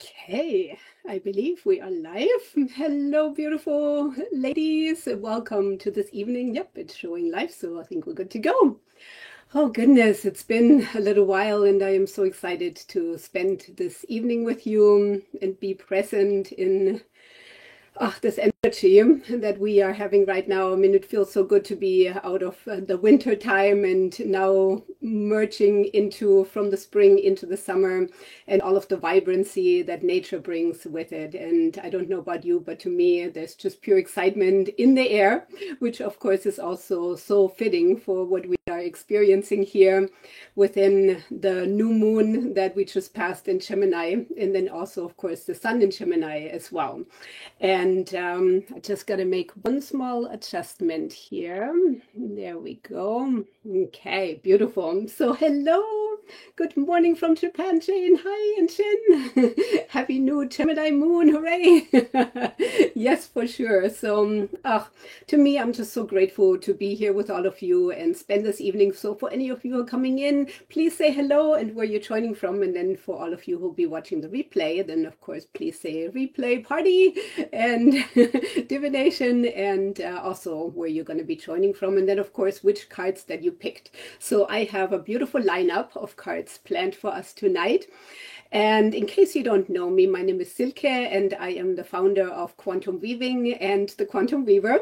Okay, I believe we are live. Hello, beautiful ladies. Welcome to this evening. Yep, it's showing live, so I think we're good to go. Oh, goodness, it's been a little while, and I am so excited to spend this evening with you and be present in this energy that we are having right now. I mean, it feels so good to be out of the winter time and now merging into from the spring into the summer and all of the vibrancy that nature brings with it. And I don't know about you, but to me, there's just pure excitement in the air, which of course is also so fitting for what we are experiencing here within the new moon that we just passed in Gemini, and then also, of course, the sun in Gemini as well. And I just got to make one small adjustment here. There we go. Okay, beautiful. So, hello. Good morning from Japan, Jane. Hi, and Shin. Happy new Gemini moon. Hooray. Yes, for sure. So, to me, I'm just so grateful to be here with all of you and spend this evening. So, for any of you who are coming in, please say hello and where you're joining from. And then for all of you who'll be watching the replay, then of course, please say replay party and divination, and also where you're going to be joining from, and then of course which cards that you picked. So I have a beautiful lineup of cards planned for us tonight. And in case you don't know me, my name is Silke, and I am the founder of Quantum Weaving and the Quantum Weaver.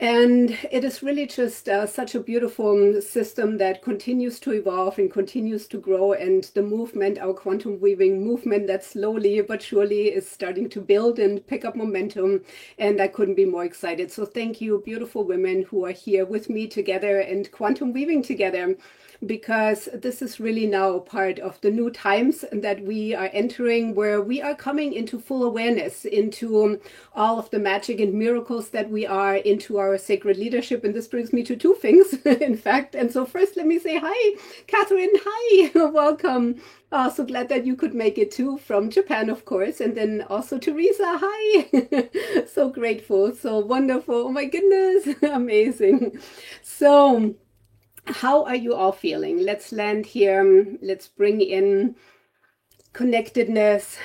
And it is really just such a beautiful system that continues to evolve and continues to grow. And the movement, our quantum weaving movement, that slowly but surely is starting to build and pick up momentum. And I couldn't be more excited. So thank you, beautiful women who are here with me together and quantum weaving together, because this is really now part of the new times that we are entering, where we are coming into full awareness into all of the magic and miracles that we are, into our sacred leadership. And this brings me to two things, in fact. And so first, let me say hi, Catherine. Hi, welcome. So glad that you could make it too, from Japan, of course. And then also Teresa, hi. So grateful, so wonderful. Oh my goodness, amazing. So how are you all feeling? Let's land here. Let's bring in connectedness.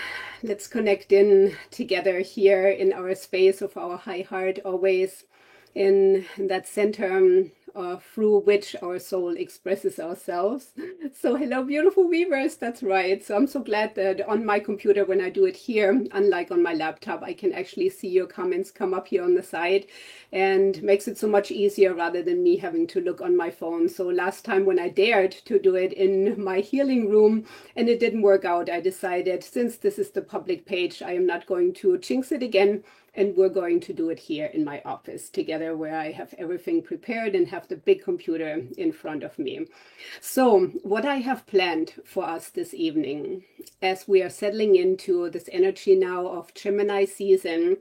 Let's connect in together here in our space of our high heart, always in that center through which our soul expresses ourselves. So hello, beautiful weavers. That's right. So I'm so glad that on my computer, when I do it here, unlike on my laptop, I can actually see your comments come up here on the side, and makes it so much easier rather than me having to look on my phone. So last time when I dared to do it in my healing room and it didn't work out, I decided, since this is the public page, I am not going to jinx it again, and we're going to do it here in my office together, where I have everything prepared and have the big computer in front of me. So what I have planned for us this evening, as we are settling into this energy now of Gemini season,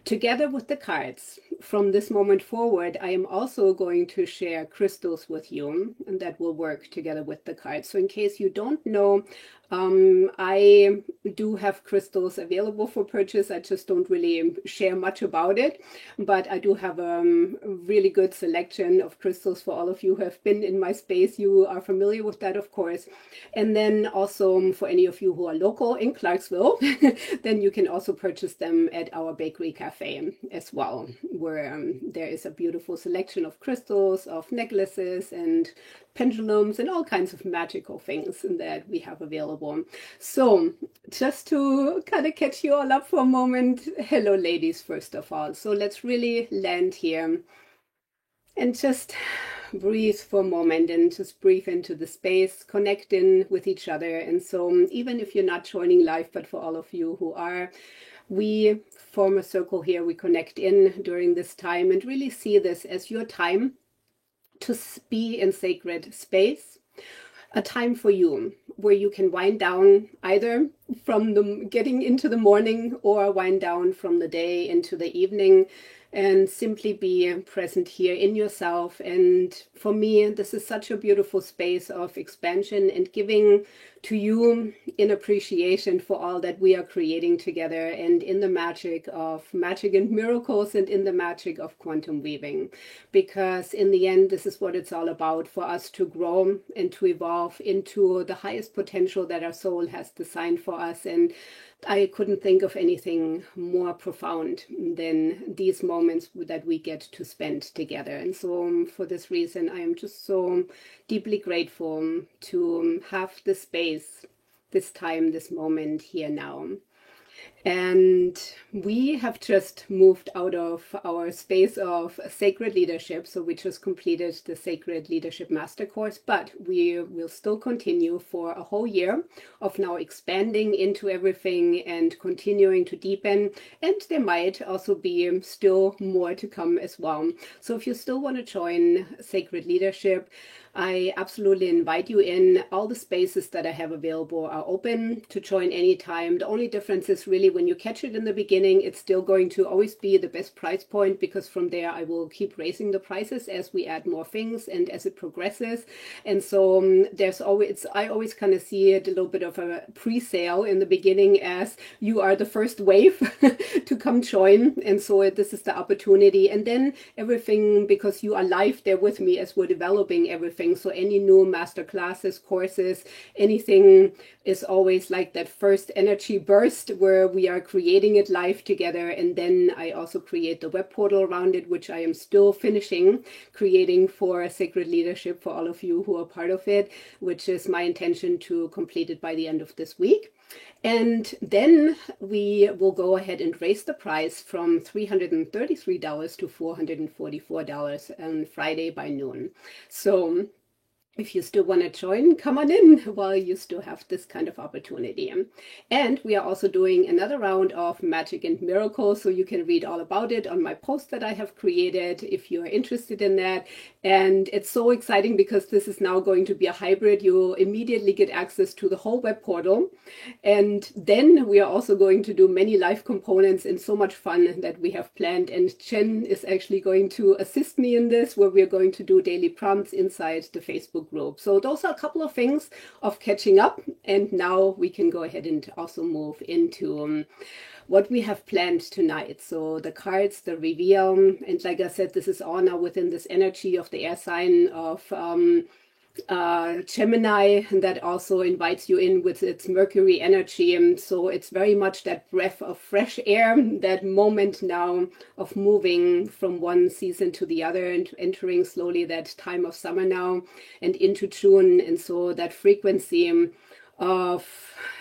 together with the cards from this moment forward, I am also going to share crystals with you, and that will work together with the cards. So in case you don't know, I do have crystals available for purchase. I just don't really share much about it, but I do have a really good selection of crystals for all of you who have been in my space. You are familiar with that, of course. And then also for any of you who are local in Clarksville, then you can also purchase them at our bakery cafe as well, where there is a beautiful selection of crystals, of necklaces and pendulums and all kinds of magical things that we have available. So just to kind of catch you all up for a moment, hello ladies, first of all. So let's really land here and just breathe for a moment and just breathe into the space, connect in with each other. And so even if you're not joining live, but for all of you who are, we form a circle here, we connect in during this time and really see this as your time to be in sacred space, a time for you where you can wind down either from the getting into the morning or wind down from the day into the evening, and simply be present here in yourself. And for me, this is such a beautiful space of expansion and giving to you in appreciation for all that we are creating together, and in the magic of magic and miracles, and in the magic of quantum weaving. Because in the end, this is what it's all about, for us to grow and to evolve into the highest potential that our soul has designed for for us. And I couldn't think of anything more profound than these moments that we get to spend together. And so for this reason, I am just so deeply grateful to have this space, this time, this moment here now. And we have just moved out of our space of sacred leadership. So we just completed the Sacred Leadership Master Course, but we will still continue for a whole year of now expanding into everything and continuing to deepen. And there might also be still more to come as well. So if you still want to join Sacred Leadership, I absolutely invite you in. All the spaces that I have available are open to join anytime. The only difference is really when you catch it in the beginning, it's still going to always be the best price point, because from there I will keep raising the prices as we add more things and as it progresses. And so there's always, I always kind of see it a little bit of a pre-sale in the beginning, as you are the first wave to come join. And so this is the opportunity. And then everything, because you are live there with me as we're developing everything. So any new master classes, courses, anything is always like that first energy burst where we are creating it live together. And then I also create the web portal around it, which I am still finishing creating for Sacred Leadership for all of you who are part of it, which is my intention to complete it by the end of this week. And then we will go ahead and raise the price from $333 to $444 on Friday by noon. So if you still want to join, come on in while you still have this kind of opportunity. And we are also doing another round of Magic and Miracles, so you can read all about it on my post that I have created if you are interested in that. And it's so exciting because this is now going to be a hybrid. You immediately get access to the whole web portal. And then we are also going to do many live components and so much fun that we have planned. And Jen is actually going to assist me in this, where we are going to do daily prompts inside the Facebook group. So those are a couple of things of catching up. And now we can go ahead and also move into what we have planned tonight. So the cards, the reveal, and like I said, this is all now within this energy of the air sign of Gemini, that also invites you in with its Mercury energy. And so it's very much that breath of fresh air, that moment now of moving from one season to the other and entering slowly that time of summer now and into June. And so that frequency of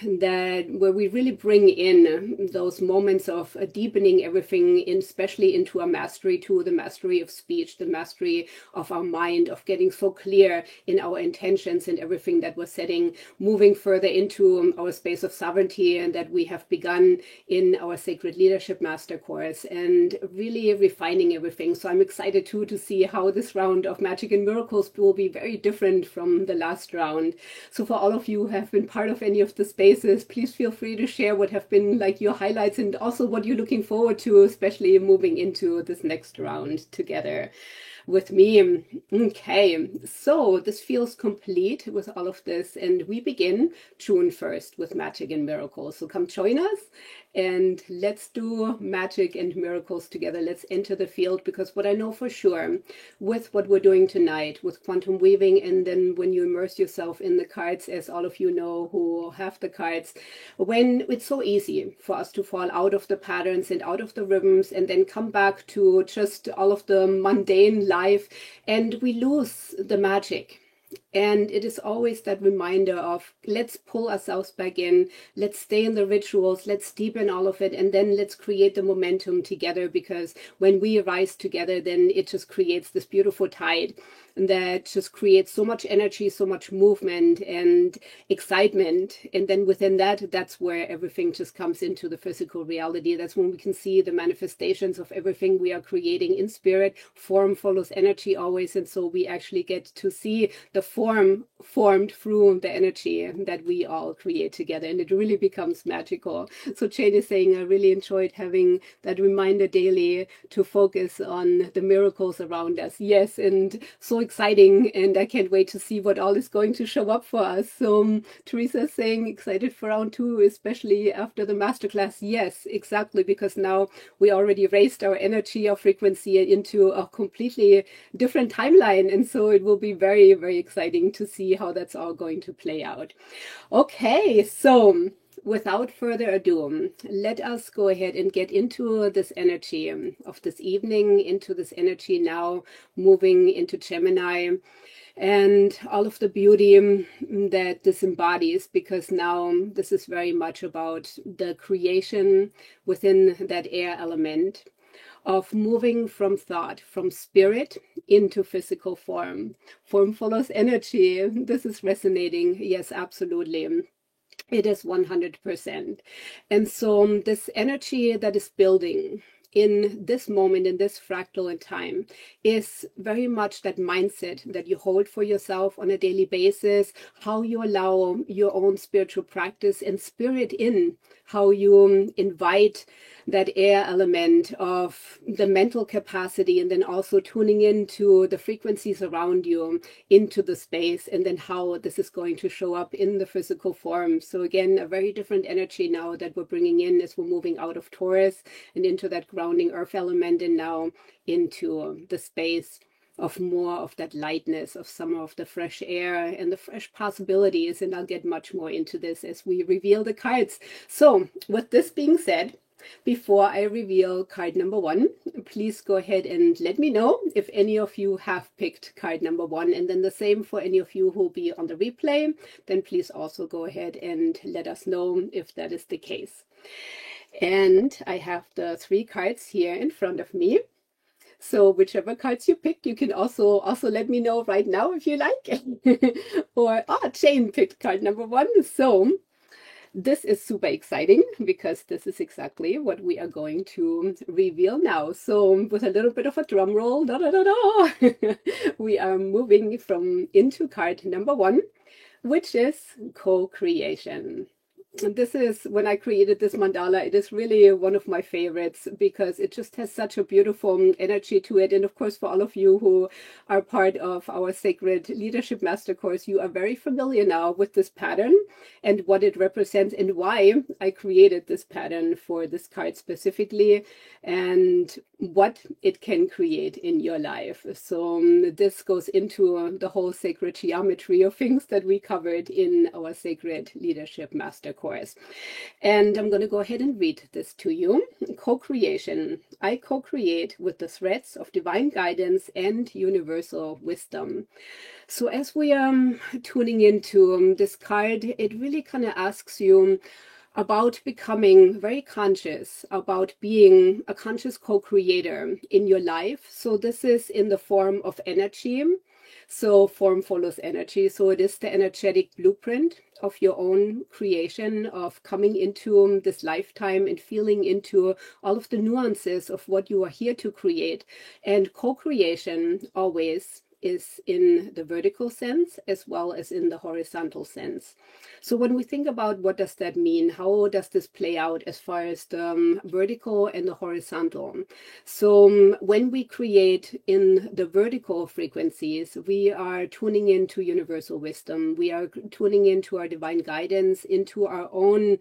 that, where we really bring in those moments of deepening everything in, especially into a mastery, to the mastery of speech, the mastery of our mind, of getting so clear in our intentions and everything that we're setting, moving further into our space of sovereignty, and that we have begun in our Sacred Leadership Master Course, and really refining everything. So I'm excited too to see how this round of Magic and Miracles will be very different from the last round. So for all of you who have been part of any of the spaces, please feel free to share what have been like your highlights and also what you're looking forward to, especially moving into this next round together with me. Okay, so this feels complete with all of this, and we begin June 1st with Magic and Miracles. So come join us and let's do magic and miracles together. Let's enter the field, because what I know for sure with what we're doing tonight with quantum weaving, and then when you immerse yourself in the cards, as all of you know who have the cards, when it's so easy for us to fall out of the patterns and out of the rhythms and then come back to just all of the mundane life, and we lose the magic. And it is always that reminder of, let's pull ourselves back in, let's stay in the rituals, let's deepen all of it, and then let's create the momentum together, because when we rise together, then it just creates this beautiful tide that just creates so much energy, so much movement and excitement. And then within that, that's where everything just comes into the physical reality. That's when we can see the manifestations of everything we are creating in spirit. Form follows energy always. And so we actually get to see the form formed through the energy that we all create together. And it really becomes magical. So Jane is saying, I really enjoyed having that reminder daily to focus on the miracles around us. Yes, and so exciting, and I can't wait to see what all is going to show up for us. So Teresa is saying excited for round 2, especially after the masterclass. Yes, exactly, because now we already raised our energy, our frequency into a completely different timeline, and so it will be very, very exciting to see how that's all going to play out. Okay, so without further ado, let us go ahead and get into this energy of this evening, into this energy now moving into Gemini, and all of the beauty that this embodies, because now this is very much about the creation within that air element of moving from thought, from spirit into physical form. Form follows energy. This is resonating. Yes, absolutely. It is 100%. And so this energy that is building in this moment, in this fractal in time, is very much that mindset that you hold for yourself on a daily basis, how you allow your own spiritual practice and spirit in, how you invite that air element of the mental capacity, and then also tuning into the frequencies around you, into the space, and then how this is going to show up in the physical form. So again, a very different energy now that we're bringing in as we're moving out of Taurus and into that grounding earth element, and now into the space of more of that lightness, of some of the fresh air and the fresh possibilities. And I'll get much more into this as we reveal the cards. So with this being said, before I reveal card number one, please go ahead and let me know if any of you have picked card number one, and then the same for any of you who will be on the replay. Then please also go ahead and let us know if that is the case. And I have the three cards here in front of me. So whichever cards you picked, you can also let me know right now if you like. Or Jane picked card number one. So this is super exciting because this is exactly what we are going to reveal now. So with a little bit of a drum roll, da, da, da, da, we are moving into card number one, which is co-creation. This is, when I created this mandala, it is really one of my favorites because it just has such a beautiful energy to it. And of course, for all of you who are part of our Sacred Leadership Master Course, you are very familiar now with this pattern and what it represents and why I created this pattern for this card specifically and what it can create in your life. So this goes into the whole sacred geometry of things that we covered in our Sacred Leadership Master Course. And I'm going to go ahead and read this to you. Co-creation. I co-create with the threads of divine guidance and universal wisdom. So as we are tuning into this card, it really kind of asks you about becoming very conscious, about being a conscious co-creator in your life. So this is in the form of energy. So form follows energy. So it is the energetic blueprint of your own creation, of coming into this lifetime and feeling into all of the nuances of what you are here to create. And co-creation always is in the vertical sense as well as in the horizontal sense. So when we think about what does that mean, how does this play out as far as the vertical and the horizontal? So when we create in the vertical frequencies, we are tuning into universal wisdom. We are tuning into our divine guidance, into our own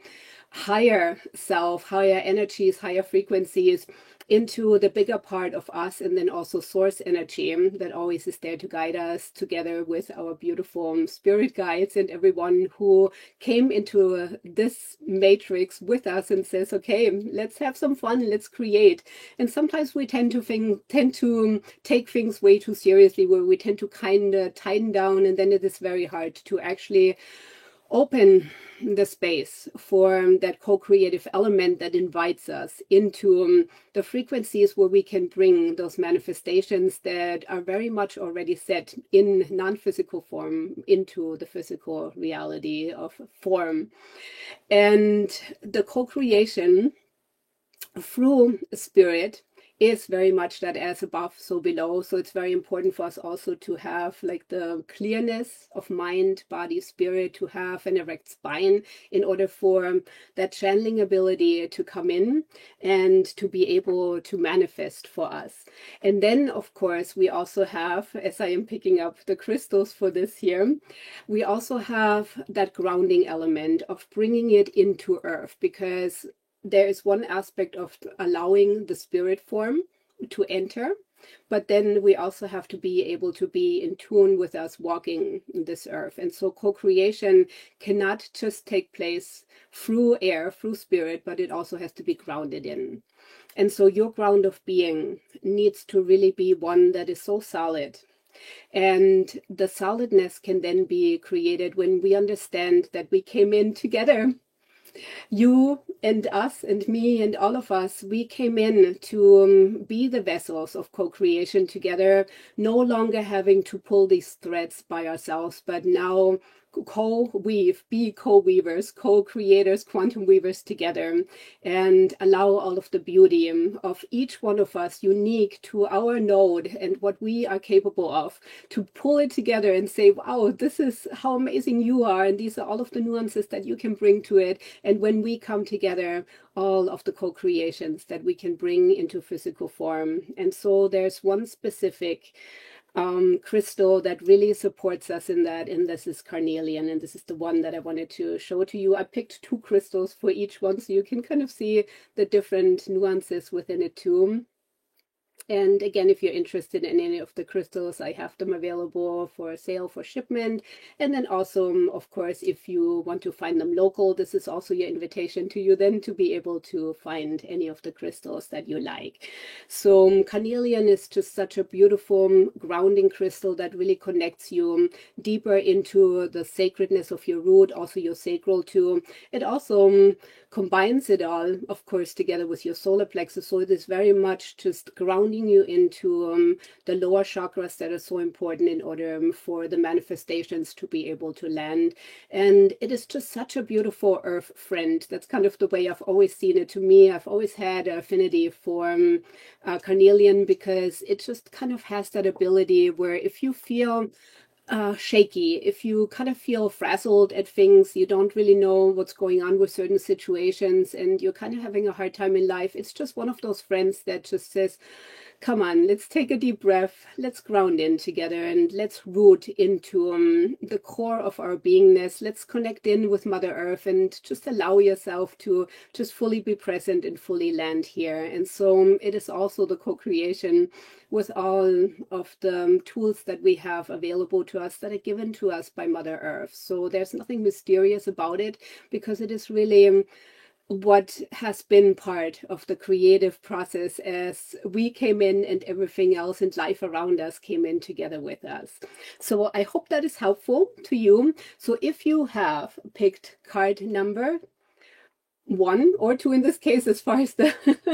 higher self, higher energies, higher frequencies, into the bigger part of us, and then also source energy that always is there to guide us, together with our beautiful spirit guides and everyone who came into this matrix with us and says, okay, let's have some fun, let's create. And sometimes we tend to take things way too seriously, where we tend to kind of tighten down, and then it is very hard to actually open the space for that co-creative element that invites us into the frequencies where we can bring those manifestations that are very much already set in non-physical form into the physical reality of form. And the co-creation through spirit is very much that as above, so below. So it's very important for us also to have like the clearness of mind, body, spirit, to have an erect spine in order for that channeling ability to come in and to be able to manifest for us. And then, of course, we also have, as I am picking up the crystals for this here, we also have that grounding element of bringing it into earth, because there is one aspect of allowing the spirit form to enter, but then we also have to be able to be in tune with us walking this earth. And so co-creation cannot just take place through air, through spirit, but it also has to be grounded in. And so your ground of being needs to really be one that is so solid. And the solidness can then be created when we understand that we came in together. You and us and me and all of us, we came in to be the vessels of co-creation together, no longer having to pull these threads by ourselves, but now co-weave, be co-weavers, co-creators, quantum weavers together, and allow all of the beauty of each one of us, unique to our node and what we are capable of, to pull it together and say, wow, this is how amazing you are, and these are all of the nuances that you can bring to it. And when we come together, all of the co-creations that we can bring into physical form. And so there's one specific crystal that really supports us in that, and this is carnelian, and this is the one that I wanted to show to you. I picked 2 crystals for each one, so you can kind of see the different nuances within it too. And again, if you're interested in any of the crystals, I have them available for sale, for shipment. And then also, of course, if you want to find them local, this is also your invitation to you then to be able to find any of the crystals that you like. So carnelian is just such a beautiful grounding crystal that really connects you deeper into the sacredness of your root, also your sacral too. It also combines it all, of course, together with your solar plexus. So it is very much just grounding you into the lower chakras that are so important in order for the manifestations to be able to land. And it is just such a beautiful earth friend. That's kind of the way I've always seen it. To me, I've always had an affinity for carnelian, because it just kind of has that ability where if you feel shaky, if you kind of feel frazzled at things, you don't really know what's going on with certain situations, and you're kind of having a hard time in life, it's just one of those friends that just says, come on, let's take a deep breath, let's ground in together, and let's root into the core of our beingness. Let's connect in with Mother Earth and just allow yourself to just fully be present and fully land here. And so it is also the co-creation with all of the tools that we have available to us that are given to us by Mother Earth. So there's nothing mysterious about it, because it is really what has been part of the creative process as we came in and everything else and life around us came in together with us. So I hope that is helpful to you. So if you have picked card number 1 or 2 in this case, as far as the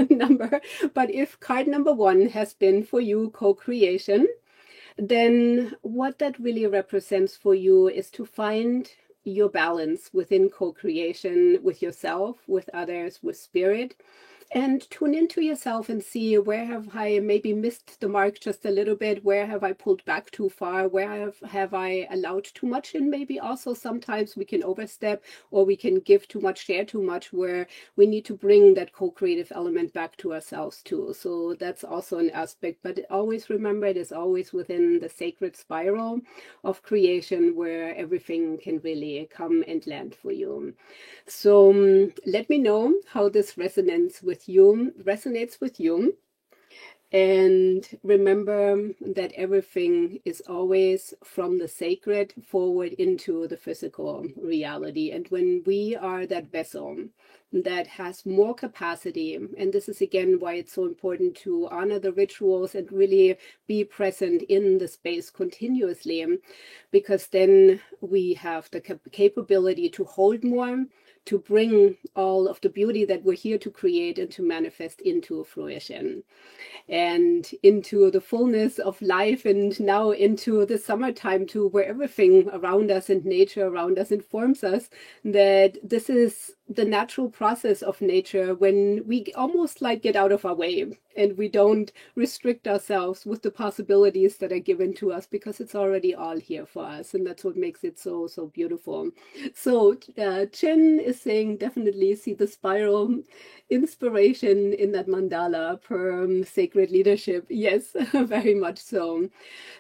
number, but if card number 1 has been for you co-creation, then what that really represents for you is to find your balance within co-creation with yourself, with others, with spirit, and tune into yourself and see, where have I maybe missed the mark just a little bit? Where have I pulled back too far? Where have I allowed too much? And maybe also sometimes we can overstep, or we can give too much, share too much, where we need to bring that co-creative element back to ourselves too. So that's also an aspect, but always remember, it is always within the sacred spiral of creation where everything can really come and land for you. So let me know how this resonates with you. And remember that everything is always from the sacred forward into the physical reality. And when we are that vessel that has more capacity, and this is again why it's so important to honor the rituals and really be present in the space continuously, because then we have the capability to hold more, to bring all of the beauty that we're here to create and to manifest into fruition and into the fullness of life, and now into the summertime too, where everything around us and nature around us informs us that this is the natural process of nature, when we almost like get out of our way and we don't restrict ourselves with the possibilities that are given to us, because it's already all here for us, and that's what makes it so beautiful. So Chen is saying, definitely see the spiral inspiration in that mandala per sacred leadership. Yes, very much so.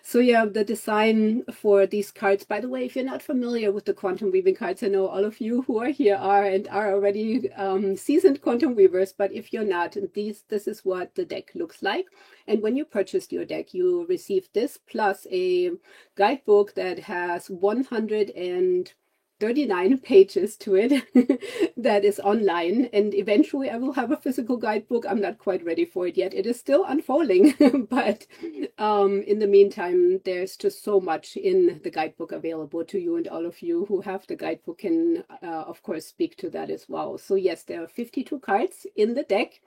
So yeah, the design for these cards, by the way, if you're not familiar with the quantum weaving cards, I know all of you who are here are, and are already seasoned quantum weavers, but if you're not, this is what the deck looks like. And when you purchased your deck, you received this plus a guidebook that has 139 pages to it that is online. And eventually I will have a physical guidebook. I'm not quite ready for it yet. It is still unfolding, but in the meantime, there's just so much in the guidebook available to you, and all of you who have the guidebook can, of course, speak to that as well. So yes, there are 52 cards in the deck,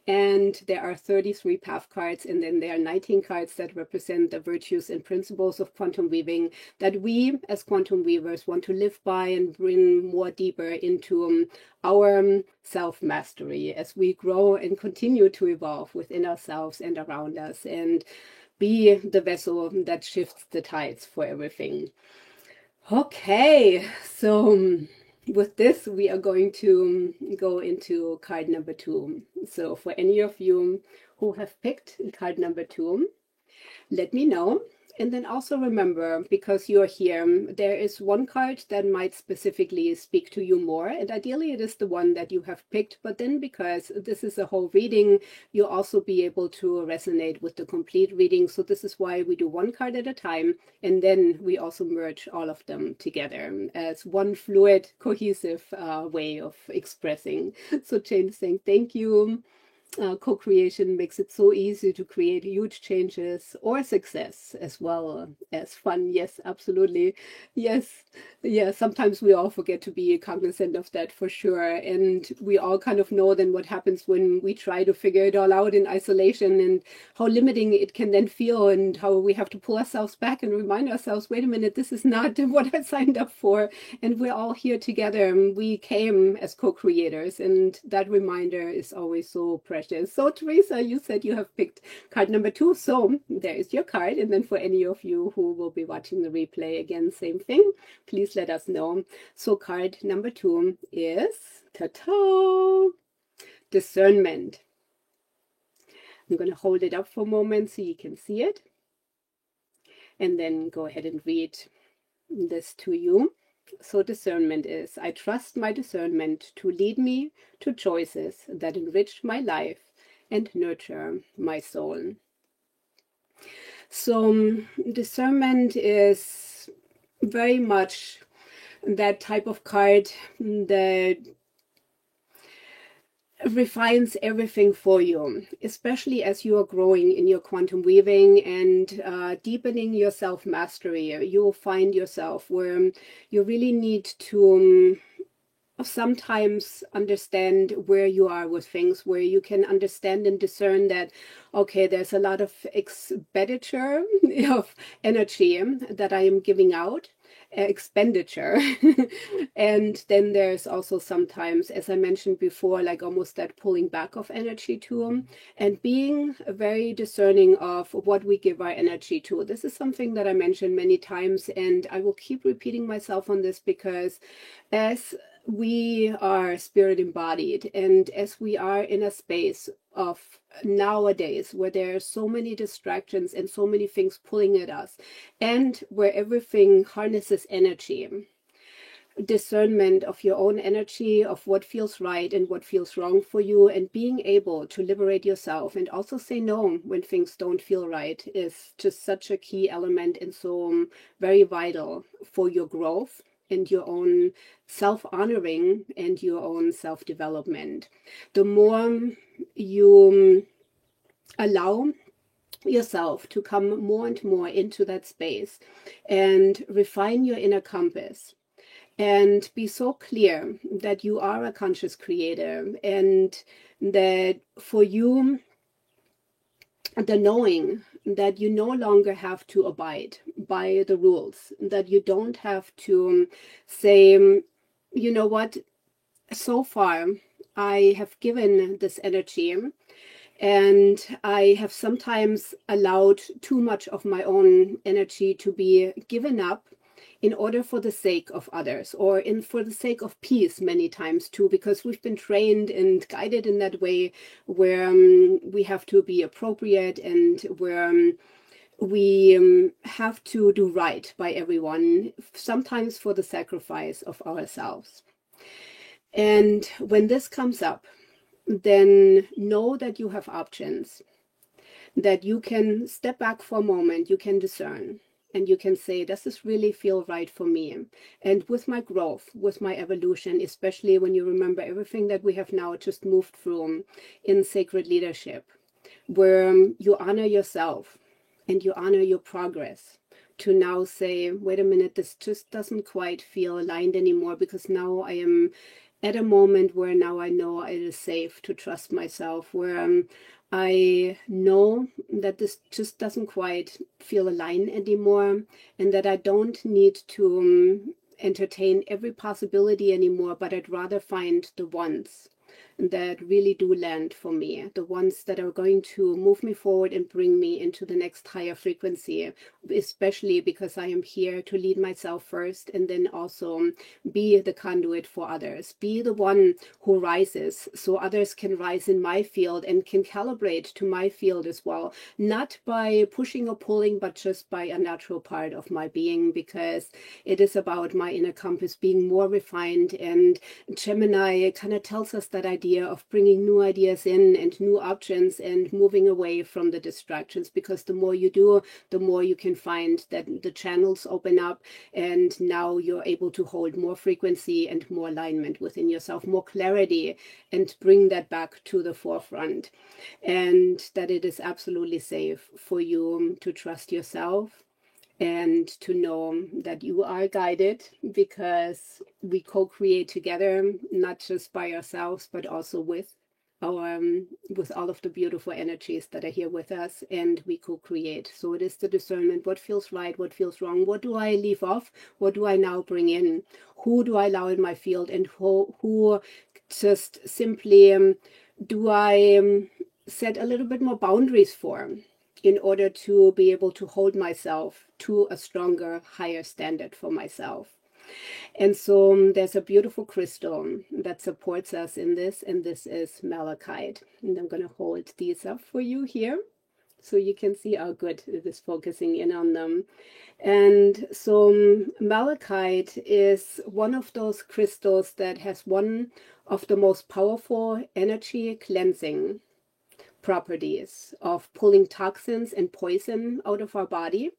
and there are 33 path cards, and then there are 19 cards that represent the virtues and principles of quantum weaving that we as quantum weavers want to live by and bring more deeper into our self-mastery as we grow and continue to evolve within ourselves and around us, and be the vessel that shifts the tides for everything. Okay, so with this, we are going to go into card number 2. So for any of you who have picked card number 2, let me know. And then also remember, because you're here, there is one card that might specifically speak to you more. And ideally, it is the one that you have picked. But then because this is a whole reading, you'll also be able to resonate with the complete reading. So this is why we do one card at a time. And then we also merge all of them together as one fluid, cohesive way of expressing. So Jane saying, thank you. Co-creation makes it so easy to create huge changes or success as well as fun. Yes, absolutely. Yes. Yeah, sometimes we all forget to be cognizant of that for sure. And we all kind of know then what happens when we try to figure it all out in isolation, and how limiting it can then feel, and how we have to pull ourselves back and remind ourselves, wait a minute, this is not what I signed up for. And we're all here together. We came as co-creators, and that reminder is always so precious. So Teresa, you said you have picked card number 2. So there is your card. And then for any of you who will be watching the replay, again, same thing. Please let us know. So card number 2 is, ta-ta, discernment. I'm going to hold it up for a moment so you can see it. And then go ahead and read this to you. So discernment is, I trust my discernment to lead me to choices that enrich my life and nurture my soul. So discernment is very much that type of card that refines everything for you, especially as you are growing in your quantum weaving and deepening your self-mastery. You'll find yourself where you really need to sometimes understand where you are with things, where you can understand and discern that, okay, there's a lot of expenditure of energy that I am giving out, expenditure. And then there's also sometimes, as I mentioned before, like almost that pulling back of energy to, and being very discerning of what we give our energy to. This is something that I mentioned many times, and I will keep repeating myself on this, because as we are spirit embodied, and as we are in a space of nowadays where there are so many distractions and so many things pulling at us, and where everything harnesses energy, discernment of your own energy, of what feels right and what feels wrong for you, and being able to liberate yourself and also say no when things don't feel right, is just such a key element, and so very vital for your growth and your own self-honoring and your own self-development. The more you allow yourself to come more and more into that space and refine your inner compass, and be so clear that you are a conscious creator, and that for you, the knowing that you no longer have to abide by the rules, that you don't have to say, you know what, so far I have given this energy, and I have sometimes allowed too much of my own energy to be given up in order for the sake of others, or for the sake of peace many times too, because we've been trained and guided in that way, where we have to be appropriate, and where we have to do right by everyone, sometimes for the sacrifice of ourselves. And when this comes up, then know that you have options, that you can step back for a moment, you can discern, and you can say, does this really feel right for me? And with my growth, with my evolution, especially when you remember everything that we have now just moved through in sacred leadership, where you honor yourself and you honor your progress, to now say, wait a minute, this just doesn't quite feel aligned anymore, because now I am at a moment where now I know it is safe to trust myself, where I know that this just doesn't quite feel aligned anymore, and that I don't need to entertain every possibility anymore, but I'd rather find the ones that really do land for me, the ones that are going to move me forward and bring me into the next higher frequency, especially because I am here to lead myself first, and then also be the conduit for others, be the one who rises so others can rise in my field and can calibrate to my field as well, not by pushing or pulling, but just by a natural part of my being, because it is about my inner compass being more refined. And Gemini kind of tells us that idea of bringing new ideas in and new options and moving away from the distractions, because the more you do, the more you can find that the channels open up, and now you're able to hold more frequency and more alignment within yourself, more clarity, and bring that back to the forefront. And that it is absolutely safe for you to trust yourself and to know that you are guided, because we co-create together, not just by ourselves, but also with our with all of the beautiful energies that are here with us, and we co-create. So it is the discernment: what feels right, what feels wrong, what do I leave off, what do I now bring in, who do I allow in my field, and who just simply do I set a little bit more boundaries for, in order to be able to hold myself to a stronger, higher standard for myself. And so there's a beautiful crystal that supports us in this, and this is malachite. And I'm going to hold these up for you here, so you can see how good it is focusing in on them. And so malachite is one of those crystals that has one of the most powerful energy cleansing properties of pulling toxins and poison out of our body.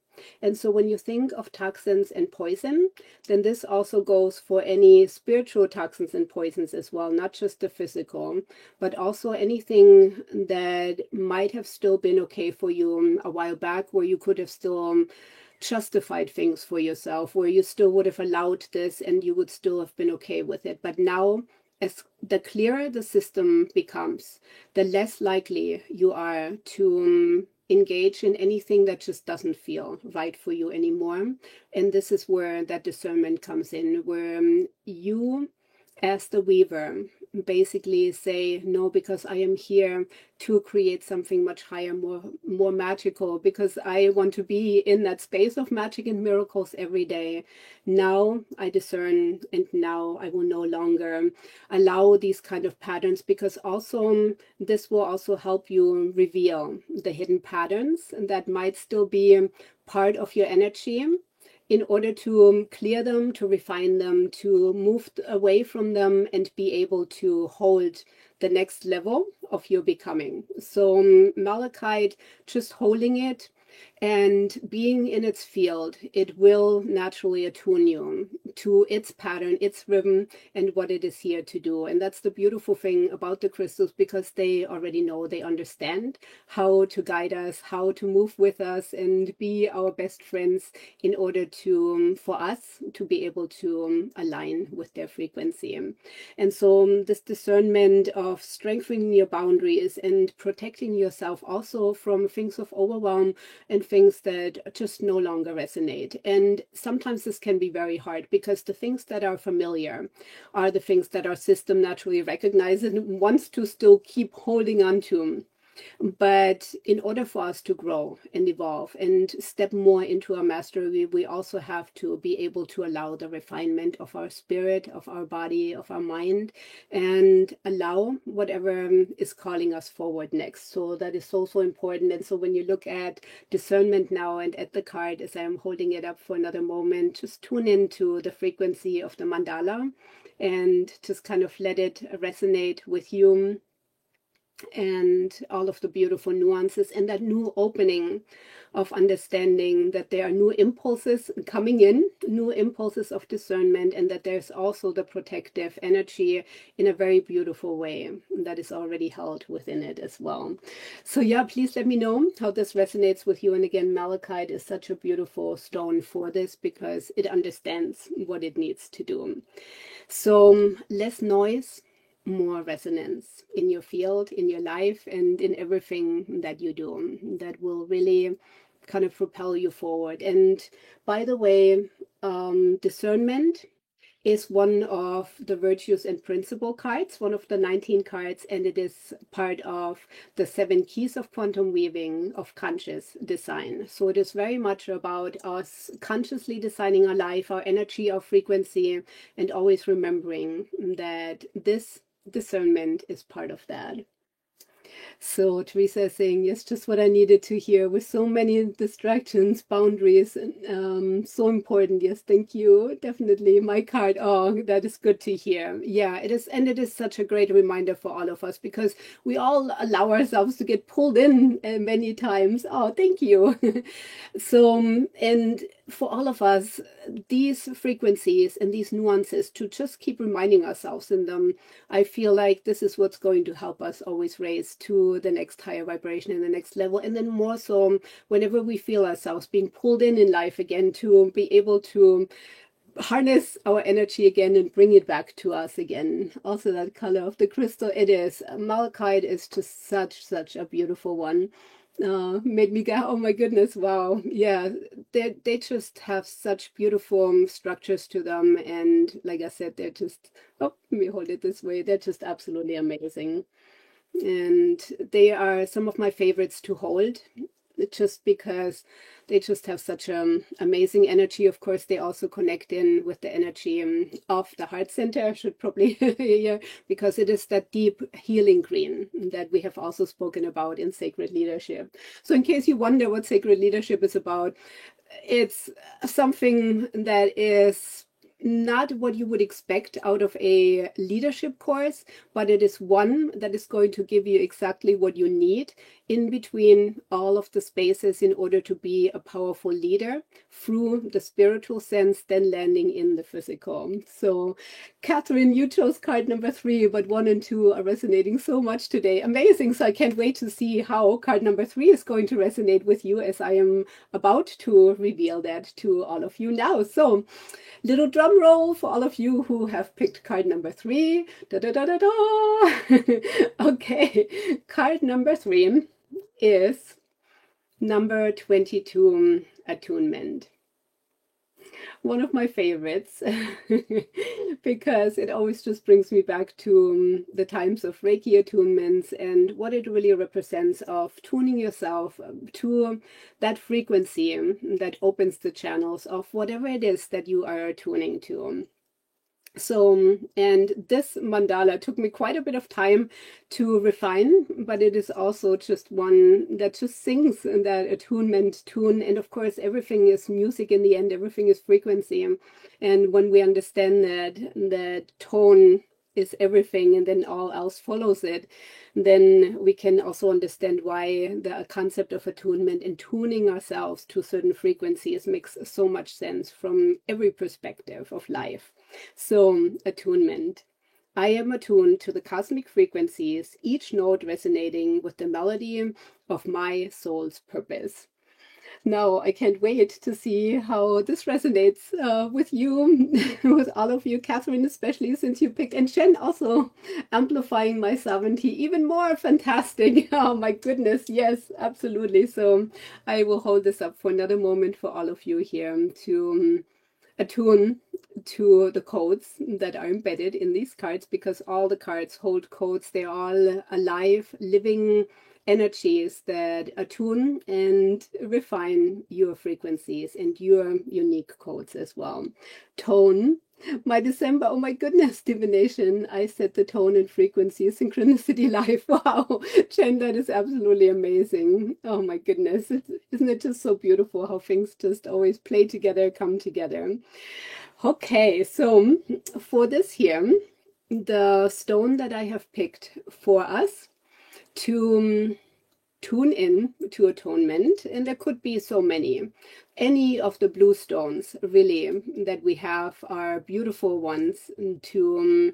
And so when you think of toxins and poison, then this also goes for any spiritual toxins and poisons as well, not just the physical, but also anything that might have still been okay for you a while back, where you could have still justified things for yourself, where you still would have allowed this and you would still have been okay with it. But now, as the clearer the system becomes, the less likely you are to engage in anything that just doesn't feel right for you anymore. And this is where that discernment comes in, where you, as the weaver, basically say, no, because I am here to create something much higher, more magical, because I want to be in that space of magic and miracles every day. Now I discern, and now I will no longer allow these kind of patterns, because also this will also help you reveal the hidden patterns that might still be part of your energy, in order to clear them, to refine them, to move away from them, and be able to hold the next level of your becoming. So malachite, just holding it and being in its field, it will naturally attune you to its pattern, its rhythm, and what it is here to do. And that's the beautiful thing about the crystals, because they already know, they understand how to guide us, how to move with us, and be our best friends, in order to, for us to be able to align with their frequency. And so this discernment of strengthening your boundaries and protecting yourself also from things of overwhelm and things that just no longer resonate. And sometimes this can be very hard, because the things that are familiar are the things that our system naturally recognizes and wants to still keep holding on to. But in order for us to grow and evolve and step more into our mastery, we also have to be able to allow the refinement of our spirit, of our body, of our mind, and allow whatever is calling us forward next. So that is so, so important. And so when you look at discernment now and at the card, as I'm holding it up for another moment, just tune into the frequency of the mandala and just kind of let it resonate with you. and all of the beautiful nuances, and that new opening of understanding that there are new impulses coming in, new impulses of discernment, and that there's also the protective energy in a very beautiful way that is already held within it as well. So yeah, please let me know how this resonates with you. And again, malachite is such a beautiful stone for this because it understands what it needs to do. So less noise, more resonance in your field, in your life, and in everything that you do. That will really kind of propel you forward. And by the way, discernment is one of the virtues and principle cards, one of the 19 cards, and it is part of the 7 keys of quantum weaving of conscious design. So it is very much about us consciously designing our life, our energy, our frequency, and always remembering that this discernment is part of that. So Teresa is saying, yes, just what I needed to hear with so many distractions, boundaries, and so important. Yes, thank you. Definitely my card. Oh, that is good to hear. Yeah, it is. And it is such a great reminder for all of us because we all allow ourselves to get pulled in many times. Oh, thank you. So, and for all of us, these frequencies and these nuances to just keep reminding ourselves in them, I feel like this is what's going to help us always raise to the next higher vibration and the next level. And then more so, whenever we feel ourselves being pulled in life again, to be able to harness our energy again and bring it back to us again. Also, that color of the crystal, it is. Malachite is just such a beautiful one. Made me go, oh my goodness, wow. Yeah, they just have such beautiful structures to them. And like I said, they're just, oh, let me hold it this way. They're just absolutely amazing. And they are some of my favorites to hold just because they just have such amazing energy. Of course, they also connect in with the energy of the heart center. I should probably yeah, because it is that deep healing green that we have also spoken about in Sacred Leadership. So in case you wonder what Sacred Leadership is about, it's something that is not what you would expect out of a leadership course, but it is one that is going to give you exactly what you need in between all of the spaces in order to be a powerful leader through the spiritual sense, then landing in the physical. So, Catherine, you chose card number 3, but 1 and 2 are resonating so much today. Amazing. So I can't wait to see how card number 3 is going to resonate with you as I am about to reveal that to all of you now. So, little drum roll for all of you who have picked card number 3. Da, da, da, da, da. Okay, card number 3 is number 22, attunement. One of my favorites because it always just brings me back to the times of Reiki attunements and what it really represents of tuning yourself to that frequency that opens the channels of whatever it is that you are tuning to. So, and this mandala took me quite a bit of time to refine, but it is also just one that just sings in that attunement tune. And of course, everything is music in the end, everything is frequency. And when we understand that tone is everything and then all else follows it, then we can also understand why the concept of attunement and tuning ourselves to certain frequencies makes so much sense from every perspective of life. So, attunement. I am attuned to the cosmic frequencies, each note resonating with the melody of my soul's purpose. Now, I can't wait to see how this resonates with you, with all of you, Catherine, especially since you picked, and Jen also amplifying my sovereignty even more. Fantastic. Oh my goodness. Yes, absolutely. So I will hold this up for another moment for all of you here to attune to the codes that are embedded in these cards, because all the cards hold codes. They're all alive, living energies that attune and refine your frequencies and your unique codes as well. Tone. My December, oh my goodness, divination. I set the tone and frequency, synchronicity life. Wow, Jen, that is absolutely amazing. Oh my goodness. Isn't it just so beautiful how things just always play together, come together? Okay, so for this here, the stone that I have picked for us to tune in to atonement, and there could be so many. Any of the blue stones really that we have are beautiful ones to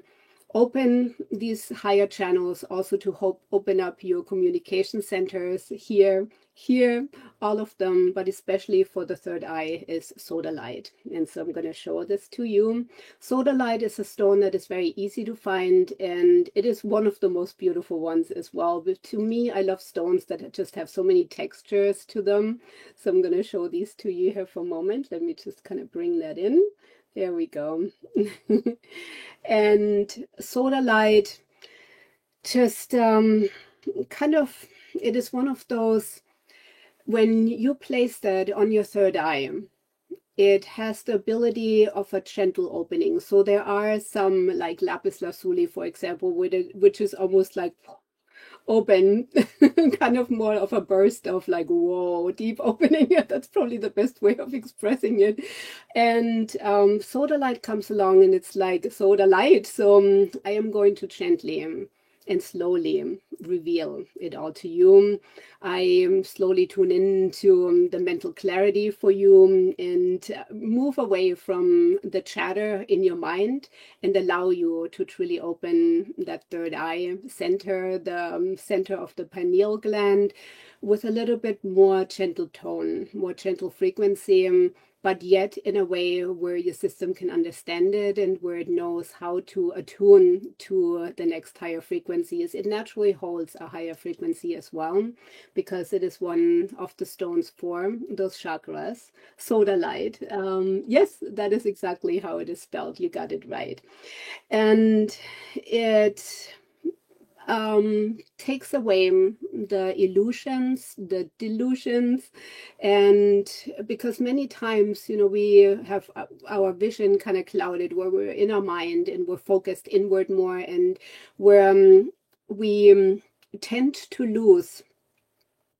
open these higher channels, also to open up your communication centers here, all of them, but especially for the third eye is sodalite. And so I'm going to show this to you. Sodalite is a stone that is very easy to find, and it is one of the most beautiful ones as well. But to me, I love stones that just have so many textures to them. So I'm going to show these to you here for a moment. Let me just kind of bring that in. There we go. And sodalite just kind of, it is one of those, when you place that on your third eye, it has the ability of a gentle opening. So there are some, like lapis lazuli, for example, which is almost like open, kind of more of a burst of like, whoa, deep opening. That's probably the best way of expressing it. And sodalite comes along and it's like sodalite. So I am going to gently and slowly reveal it all to you. I slowly tune into the mental clarity for you and move away from the chatter in your mind and allow you to truly open that third eye center, the center of the pineal gland, with a little bit more gentle tone, more gentle frequency, but yet in a way where your system can understand it and where it knows how to attune to the next higher frequencies. It naturally holds a higher frequency as well, because it is one of the stones for those chakras. Sodalite. Yes, that is exactly how it is spelled. You got it right. And it takes away the illusions, the delusions, and because many times, we have our vision kind of clouded, where we're in our mind and we're focused inward more, and where we tend to lose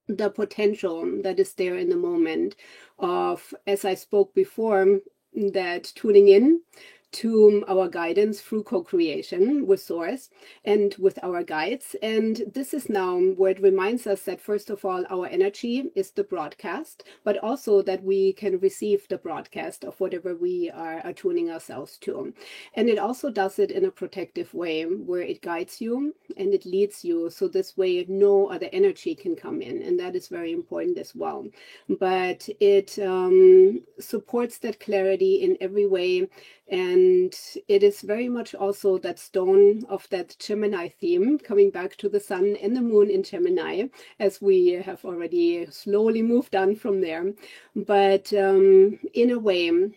the potential that is there in the moment of, as I spoke before, that tuning in to our guidance through co-creation with Source and with our guides. And this is now where it reminds us that, first of all, our energy is the broadcast, but also that we can receive the broadcast of whatever we are attuning ourselves to. And it also does it in a protective way, where it guides you and it leads you. So this way, no other energy can come in. And that is very important as well. But it supports that clarity in every way. And it is very much also that stone of that Gemini theme, coming back to the sun and the moon in Gemini, as we have already slowly moved on from there. But in a way,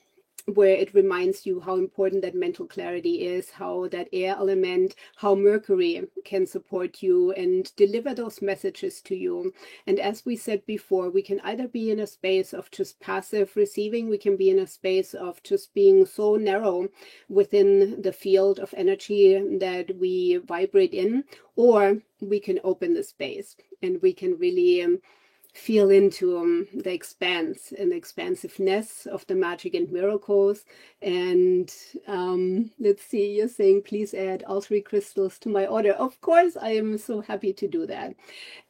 where it reminds you how important that mental clarity is, how that air element, how Mercury can support you and deliver those messages to you. And as we said before, we can either be in a space of just passive receiving, we can be in a space of just being so narrow within the field of energy that we vibrate in, or we can open the space and we can really feel into the expanse and the expansiveness of the magic and miracles. And let's see, you're saying, please add all 3 crystals to my order. Of course, I am so happy to do that.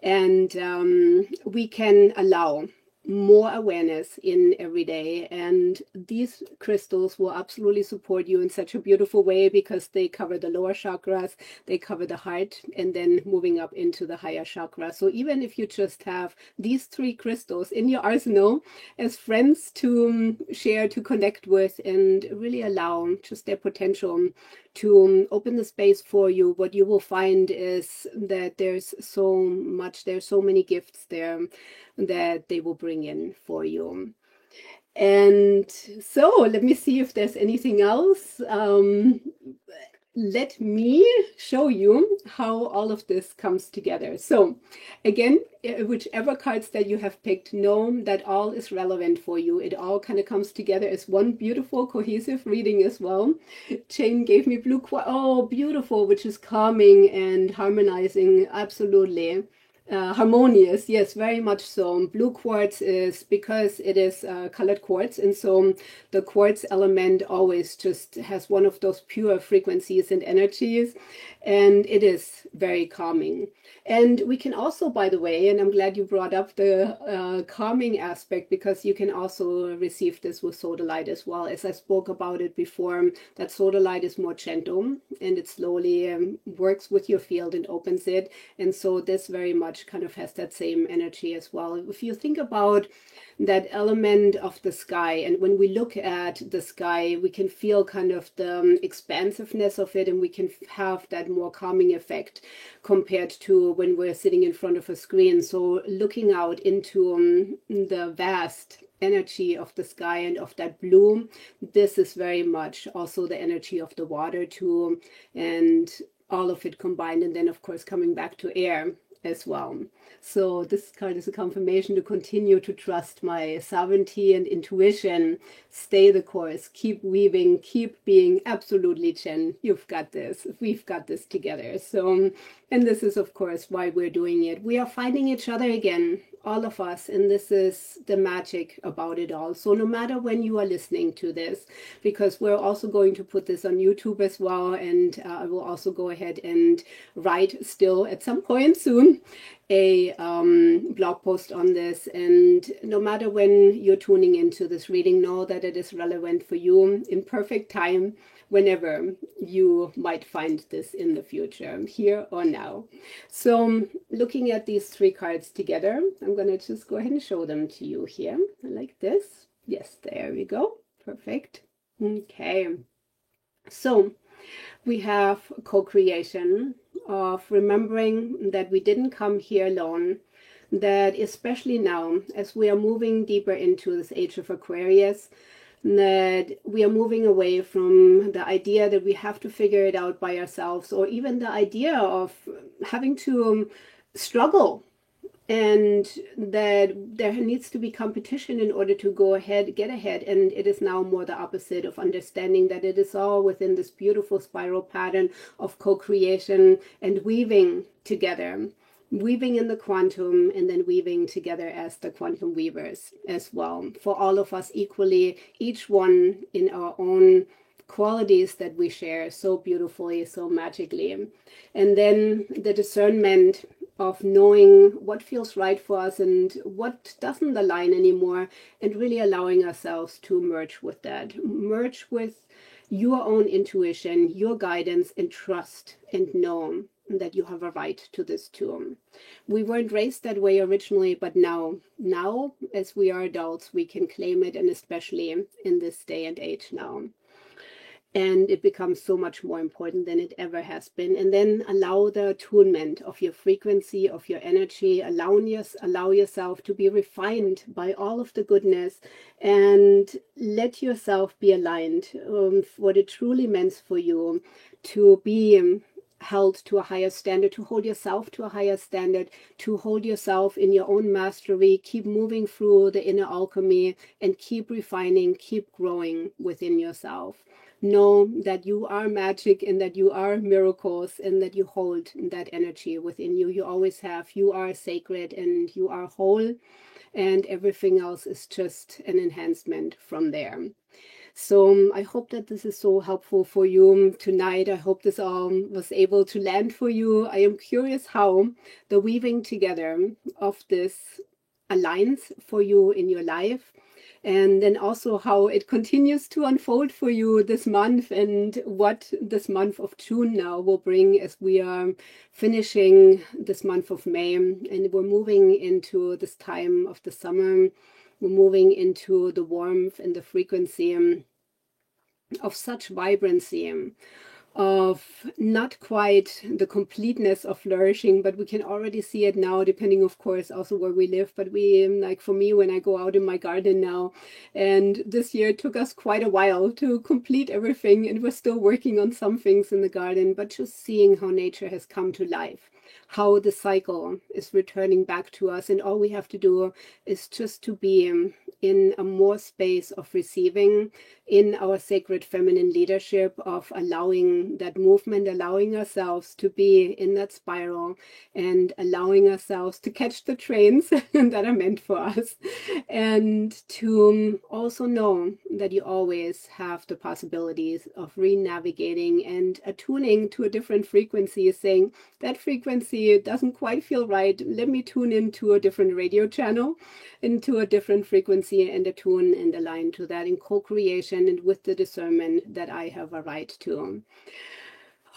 And we can allow more awareness in every day, and these crystals will absolutely support you in such a beautiful way, because they cover the lower chakras, they cover the heart, and then moving up into the higher chakra. So even if you just have these 3 crystals in your arsenal as friends to share, to connect with, and really allow just their potential to open the space for you, what you will find is that there's so many gifts there that they will bring in for you. And so let me see if there's anything else. Let me show you how all of this comes together. So again, whichever cards that you have picked, know that all is relevant for you. It all kind of comes together as one beautiful cohesive reading as well. Jane gave me blue, oh, beautiful, which is calming and harmonizing. Absolutely. Harmonious, yes, very much so. Blue quartz is because it is colored quartz, and so the quartz element always just has one of those pure frequencies and energies, and it is very calming. And we can also, by the way, and I'm glad you brought up the calming aspect, because you can also receive this with sodalite as well. As I spoke about it before, that sodalite is more gentle, and it slowly works with your field and opens it. And so this very much kind of has that same energy as well. If you think about that element of the sky, and when we look at the sky, we can feel kind of the expansiveness of it, and we can have that more calming effect compared to when we're sitting in front of a screen. So looking out into the vast energy of the sky and of that blue, this is very much also the energy of the water too, and all of it combined. And then of course coming back to air as well. So this kind of is a confirmation to continue to trust my sovereignty and intuition. Stay the course, keep weaving, keep being absolutely Jen. You've got this. We've got this together. So, and this is of course why we're doing it. We are finding each other again, all of us, and this is the magic about it all. So no matter when you are listening to this, because we're also going to put this on YouTube as well, and I will also go ahead and write still at some point soon a blog post on this. And no matter when you're tuning into this reading, know that it is relevant for you in perfect time, whenever you might find this in the future, here or now. So looking at these three cards together, I'm going to just go ahead and show them to you here like this. Yes, there we go. Perfect. Okay. So we have co-creation, of remembering that we didn't come here alone, that especially now as we are moving deeper into this age of Aquarius, that we are moving away from the idea that we have to figure it out by ourselves, or even the idea of having to struggle, and that there needs to be competition in order to go ahead, get ahead. And it is now more the opposite, of understanding that it is all within this beautiful spiral pattern of co-creation and weaving together, weaving in the quantum, and then weaving together as the quantum weavers as well, for all of us equally, each one in our own qualities that we share so beautifully, so magically. And then the discernment of knowing what feels right for us and what doesn't align anymore, and really allowing ourselves to merge with that, merge with your own intuition, your guidance, and trust, and know that you have a right to this too. We weren't raised that way originally, but now as we are adults, we can claim it, and especially in this day and age now. And it becomes so much more important than it ever has been. And then allow the attunement of your frequency, of your energy, allow yourself to be refined by all of the goodness, and let yourself be aligned what it truly means for you to be held to a higher standard, to hold yourself to a higher standard, to hold yourself in your own mastery, keep moving through the inner alchemy, and keep refining, keep growing within yourself. Know that you are magic, and that you are miracles, and that you hold that energy within you. You always have. You are sacred, and you are whole, and everything else is just an enhancement from there. So I hope that this is so helpful for you tonight. I hope this all was able to land for you. I am curious how the weaving together of this aligns for you in your life, and then also how it continues to unfold for you this month, and what this month of June now will bring, as we are finishing this month of May, and we're moving into this time of the summer. We're moving into the warmth and the frequency of such vibrancy, of not quite the completeness of flourishing, but we can already see it now, depending of course also where we live. But we, like for me, when I go out in my garden now, and this year it took us quite a while to complete everything, and we're still working on some things in the garden, but just seeing how nature has come to life, how the cycle is returning back to us, and all we have to do is just to be in a more space of receiving, in our sacred feminine leadership, of allowing allowing that movement, allowing ourselves to be in that spiral, and allowing ourselves to catch the trains that are meant for us, and to also know that you always have the possibilities of re-navigating and attuning to a different frequency, saying that frequency doesn't quite feel right, let me tune into a different radio channel, into a different frequency, and attune and align to that in co-creation and with the discernment that I have a right to.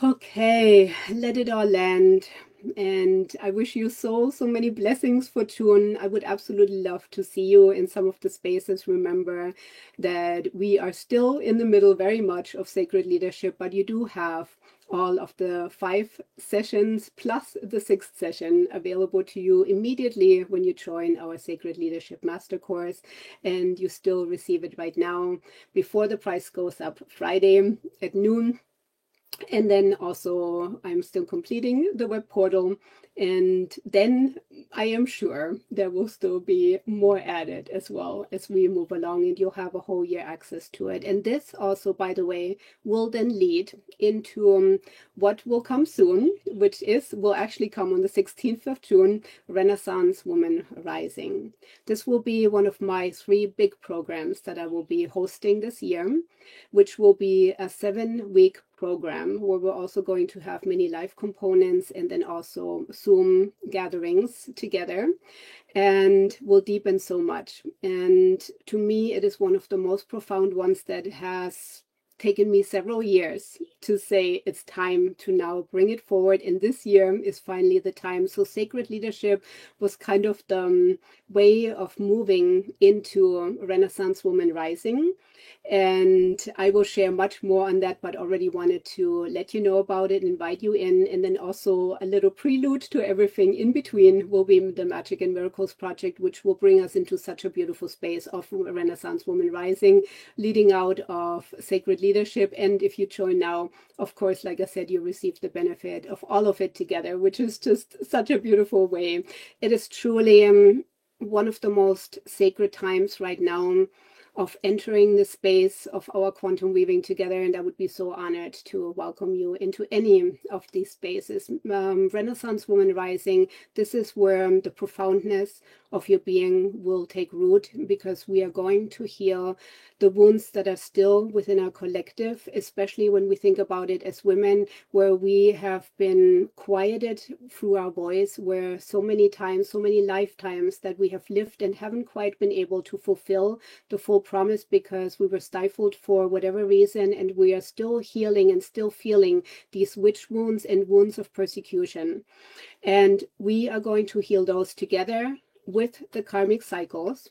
Okay, let it all land. And I wish you so many blessings for June. I would absolutely love to see you in some of the spaces. Remember that we are still in the middle very much of sacred leadership, but you do have all of the 5 sessions plus the 6th session available to you immediately when you join our Sacred Leadership Master Course, and you still receive it right now before the price goes up Friday at noon. And then also I'm still completing the web portal, and then I am sure there will still be more added as well as we move along, and you'll have a whole year access to it. And this also, by the way, will then lead into what will come soon, which will actually come on the 16th of June, Renaissance Woman Rising. This will be one of my 3 big programs that I will be hosting this year, which will be a 7-week program where we're also going to have many live components and then also Zoom gatherings together, and will deepen so much. And to me, it is one of the most profound ones that has taken me several years to say it's time to now bring it forward, and this year is finally the time. So sacred leadership was kind of the way of moving into Renaissance Woman Rising, and I will share much more on that, but already wanted to let you know about it, invite you in. And then also a little prelude to everything in between will be the Magic and Miracles Project, which will bring us into such a beautiful space of Renaissance Woman Rising, leading out of sacred leadership. And if you join now, of course, like I said, you receive the benefit of all of it together, which is just such a beautiful way. It is truly one of the most sacred times right now of entering the space of our quantum weaving together, and I would be so honored to welcome you into any of these spaces. Renaissance Woman Rising, this is where the profoundness of your being will take root, because we are going to heal the wounds that are still within our collective, especially when we think about it as women, where we have been quieted through our voice, where so many times, so many lifetimes that we have lived and haven't quite been able to fulfill the full promise because we were stifled for whatever reason, and we are still healing and still feeling these witch wounds and wounds of persecution. And we are going to heal those together with the karmic cycles,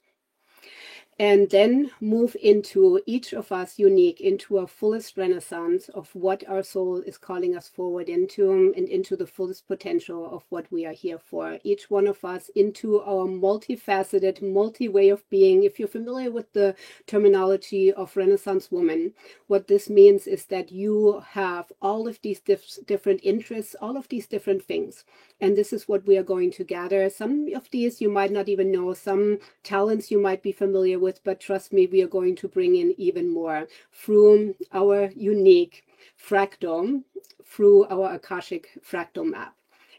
and then move into each of us unique into a fullest renaissance of what our soul is calling us forward into, and into the fullest potential of what we are here for. Each one of us into our multifaceted, multi-way of being. If you're familiar with the terminology of Renaissance woman, what this means is that you have all of these different interests, all of these different things. And this is what we are going to gather. Some of these you might not even know, some talents you might be familiar with, but trust me, we are going to bring in even more through our unique fractal, through our Akashic fractal map.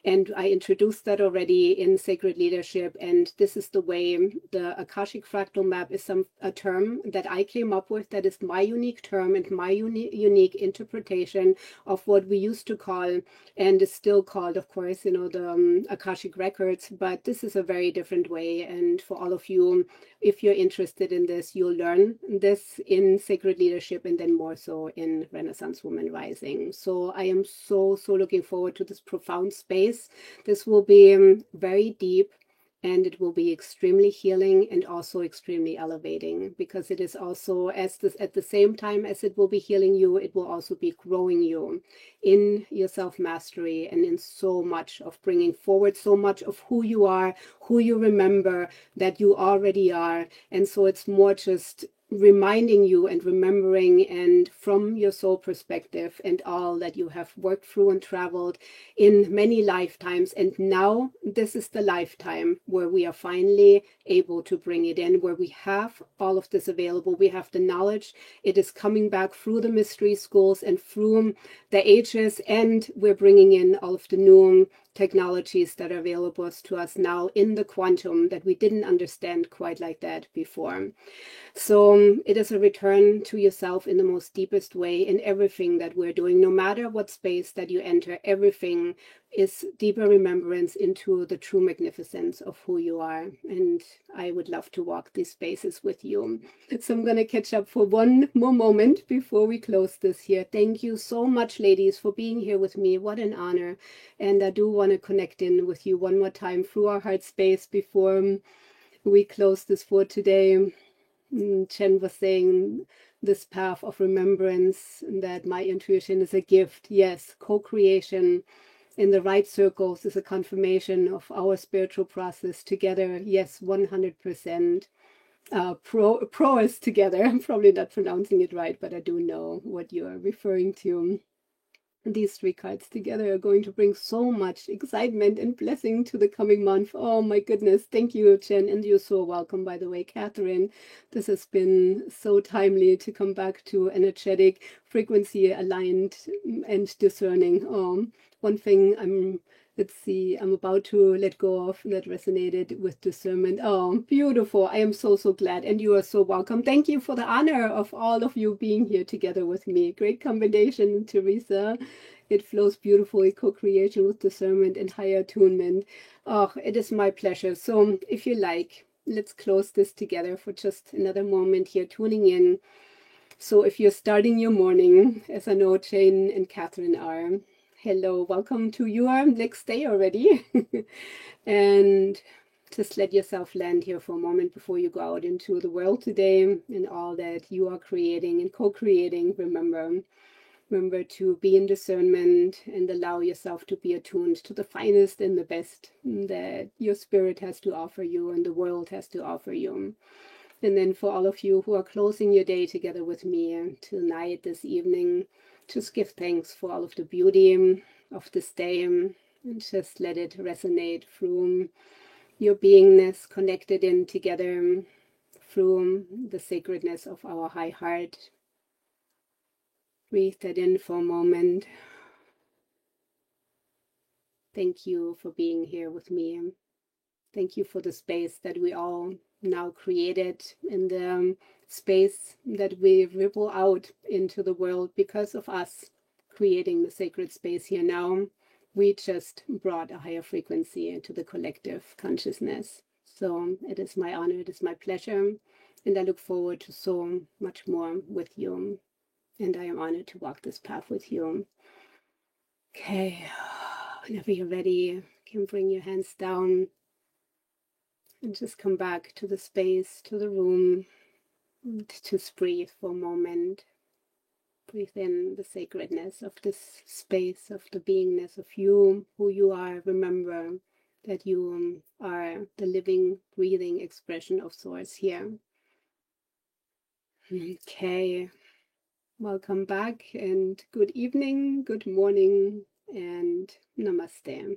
And I introduced that already in Sacred Leadership, and this is the way the Akashic fractal map is a term that I came up with, that is my unique term and my unique interpretation of what we used to call, and is still called, of course, the Akashic records, but this is a very different way. And for all of you, if you're interested in this, you'll learn this in Sacred Leadership, and then more so in Renaissance Woman Rising. So I am so looking forward to this profound space. This will be very deep, and it will be extremely healing and also extremely elevating, because it is also, at the same time as it will be healing you, it will also be growing you in your self-mastery and in so much of bringing forward so much of who you are, who you remember that you already are. And so it's more just reminding you and remembering, and from your soul perspective and all that you have worked through and traveled in many lifetimes. And now this is the lifetime where we are finally able to bring it in, where we have all of this available. We have the knowledge. It is coming back through the mystery schools and through the ages, and we're bringing in all of the new technologies that are available to us now in the quantum that we didn't understand quite like that before. So it is a return to yourself in the most deepest way in everything that we're doing. No matter what space that you enter, everything is deeper remembrance into the true magnificence of who you are. And I would love to walk these spaces with you. So I'm going to catch up for one more moment before we close this here. Thank you so much, ladies, for being here with me. What an honor. And I do want to connect in with you one more time through our heart space before we close this for today. Chen was saying this path of remembrance, that my intuition is a gift. Yes, co-creation in the right circles is a confirmation of our spiritual process together. Yes, 100%. Pro is together. I'm probably not pronouncing it right, but I do know what you are referring to. These three cards together are going to bring so much excitement and blessing to the coming month. Oh my goodness. Thank you, Jen. And you're so welcome, by the way, Catherine. This has been so timely to come back to energetic, frequency aligned and discerning. One thing let's see, I'm about to let go of that resonated with discernment. Oh, beautiful. I am so, so glad. And you are so welcome. Thank you for the honor of all of you being here together with me. Great combination, Teresa. It flows beautifully, co-creation with discernment and higher attunement. Oh, it is my pleasure. So if you like, let's close this together for just another moment here, tuning in. So if you're starting your morning, as I know Jane and Catherine are, hello, welcome to your next day already. And just let yourself land here for a moment before you go out into the world today and all that you are creating and co-creating. Remember to be in discernment and allow yourself to be attuned to the finest and the best that your spirit has to offer you and the world has to offer you. And then for all of you who are closing your day together with me tonight, this evening, just give thanks for all of the beauty of this day and just let it resonate through your beingness, connected in together through the sacredness of our high heart. Breathe that in for a moment. Thank you for being here with me. Thank you for the space that we all now created in the space that we ripple out into the world because of us creating the sacred space here now. We just brought a higher frequency into the collective consciousness. So it is my honor, it is my pleasure, and I look forward to so much more with you. And I am honored to walk this path with you. Okay, whenever you're ready, you can bring your hands down and just come back to the space, to the room. Just breathe for a moment. Breathe in the sacredness of this space, of the beingness of you, who you are. Remember that you are the living, breathing expression of Source here. Okay, welcome back and good evening, good morning, and namaste.